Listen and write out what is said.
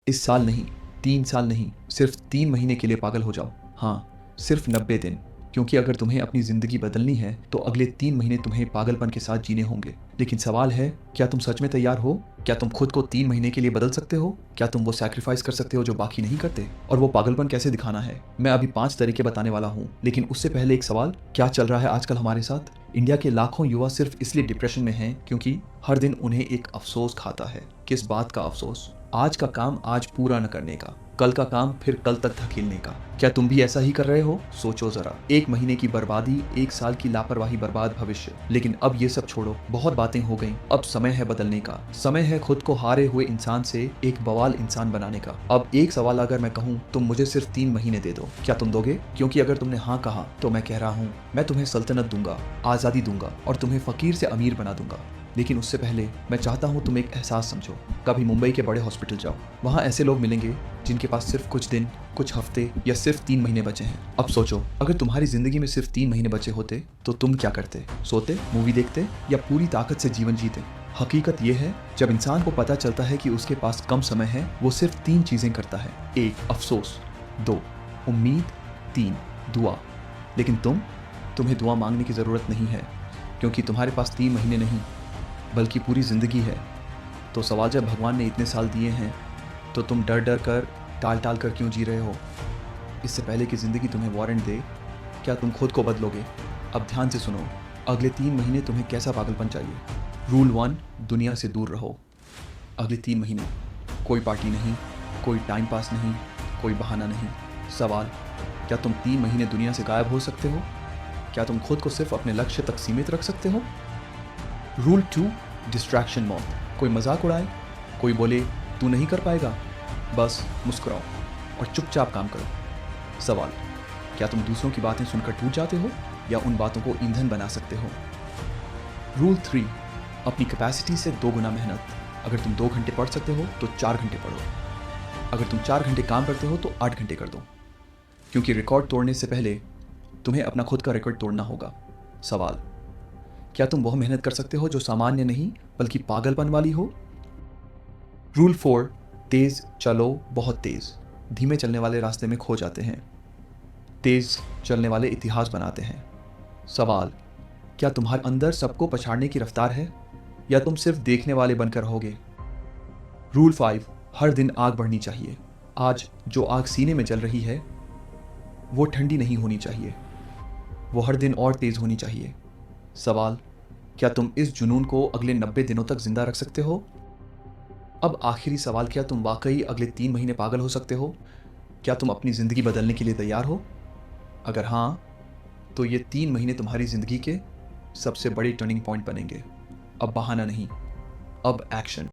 इस साल नहीं, 3 साल नहीं, सिर्फ 3 महीने के लिए पागल हो जाओ। हाँ, सिर्फ 90 दिन। क्योंकि अगर तुम्हें अपनी ज़िंदगी बदलनी है तो अगले 3 महीने तुम्हें पागलपन के साथ जीने होंगे। लेकिन सवाल है, क्या तुम सच में तैयार हो? क्या तुम खुद को 3 महीने के लिए बदल सकते हो? क्या तुम वो सैक्रिफाइस कर सकते हो जो बाकी नहीं करते? और वो पागलपन कैसे दिखाना है, मैं अभी 5 तरीके बताने वाला हूँ। लेकिन उससे पहले एक सवाल, क्या चल रहा है आजकल हमारे साथ? इंडिया के लाखों युवा सिर्फ इसलिए डिप्रेशन में हैं क्योंकि हर दिन उन्हें एक अफसोस खाता है। किस बात का अफसोस? आज का काम आज पूरा न करने का, कल का काम फिर कल तक धकेलने का। क्या तुम भी ऐसा ही कर रहे हो? सोचो जरा, 1 महीने की बर्बादी, 1 साल की लापरवाही, बर्बाद भविष्य। लेकिन अब ये सब छोड़ो, बहुत बातें हो गई। अब समय है बदलने का। समय है खुद को हारे हुए इंसान से एक बवाल इंसान बनाने का। अब एक सवाल अगर मैं कहूँ, तुम मुझे सिर्फ 3 महीने दे दो, क्या तुम दोगे? क्योंकि अगर तुमने हाँ कहा तो मैं कह रहा हूँ, मैं तुम्हें सल्तनत दूंगा, आज़ादी दूंगा और तुम्हें फकीर से अमीर बना दूंगा। लेकिन उससे पहले मैं चाहता हूँ तुम एक एहसास समझो। कभी मुंबई के बड़े हॉस्पिटल जाओ, वहाँ ऐसे लोग मिलेंगे जिनके पास सिर्फ कुछ दिन, कुछ हफ्ते या सिर्फ 3 महीने बचे हैं। अब सोचो, अगर तुम्हारी जिंदगी में सिर्फ 3 महीने बचे होते तो तुम क्या करते? सोते, मूवी देखते या पूरी ताकत से जीवन जीते? हकीकत यह है, जब इंसान को पता चलता है कि उसके पास कम समय है, वो सिर्फ 3 चीजें करता है। 1 अफसोस, 2 उम्मीद, 3 दुआ। लेकिन तुम्हें दुआ मांगने की जरूरत नहीं है, क्योंकि तुम्हारे पास 3 महीने नहीं बल्कि पूरी जिंदगी है। तो सवाल, जब भगवान ने इतने साल दिए हैं तो तुम डर डर कर, टाल टाल कर क्यों जी रहे हो? इससे पहले कि ज़िंदगी तुम्हें वारंट दे, क्या तुम खुद को बदलोगे? अब ध्यान से सुनो, अगले 3 महीने तुम्हें कैसा पागलपन चाहिए? रूल 1, दुनिया से दूर रहो। अगले 3 महीने कोई पार्टी नहीं, कोई टाइम पास नहीं, कोई बहाना नहीं। सवाल, क्या तुम 3 महीने दुनिया से गायब हो सकते हो? क्या तुम खुद को सिर्फ अपने लक्ष्य तक सीमित रख सकते हो? रूल 2, डिस्ट्रैक्शन मौत। कोई मजाक उड़ाए, कोई बोले तू नहीं कर पाएगा, बस मुस्कुराओ और चुपचाप काम करो। सवाल, क्या तुम दूसरों की बातें सुनकर टूट जाते हो या उन बातों को ईंधन बना सकते हो? रूल 3, अपनी कैपेसिटी से 2 गुना मेहनत। अगर तुम 2 घंटे पढ़ सकते हो तो 4 घंटे पढ़ो। अगर तुम 4 घंटे काम करते हो तो 8 घंटे कर दो, क्योंकि रिकॉर्ड तोड़ने से पहले तुम्हें अपना खुद का रिकॉर्ड तोड़ना होगा। सवाल, क्या तुम वह मेहनत कर सकते हो जो सामान्य नहीं बल्कि पागलपन वाली हो? रूल 4, तेज चलो, बहुत तेज। धीमे चलने वाले रास्ते में खो जाते हैं, तेज चलने वाले इतिहास बनाते हैं। सवाल, क्या तुम्हारे अंदर सबको पछाड़ने की रफ्तार है या तुम सिर्फ देखने वाले बनकर रहोगे? रूल 5, हर दिन आग बढ़नी चाहिए। आज जो आग सीने में जल रही है वो ठंडी नहीं होनी चाहिए, वो हर दिन और तेज होनी चाहिए। सवाल, क्या तुम इस जुनून को अगले 90 दिनों तक जिंदा रख सकते हो? अब आखिरी सवाल, क्या तुम वाकई अगले 3 महीने पागल हो सकते हो? क्या तुम अपनी ज़िंदगी बदलने के लिए तैयार हो? अगर हाँ, तो ये 3 महीने तुम्हारी ज़िंदगी के सबसे बड़े टर्निंग पॉइंट बनेंगे। अब बहाना नहीं, अब एक्शन।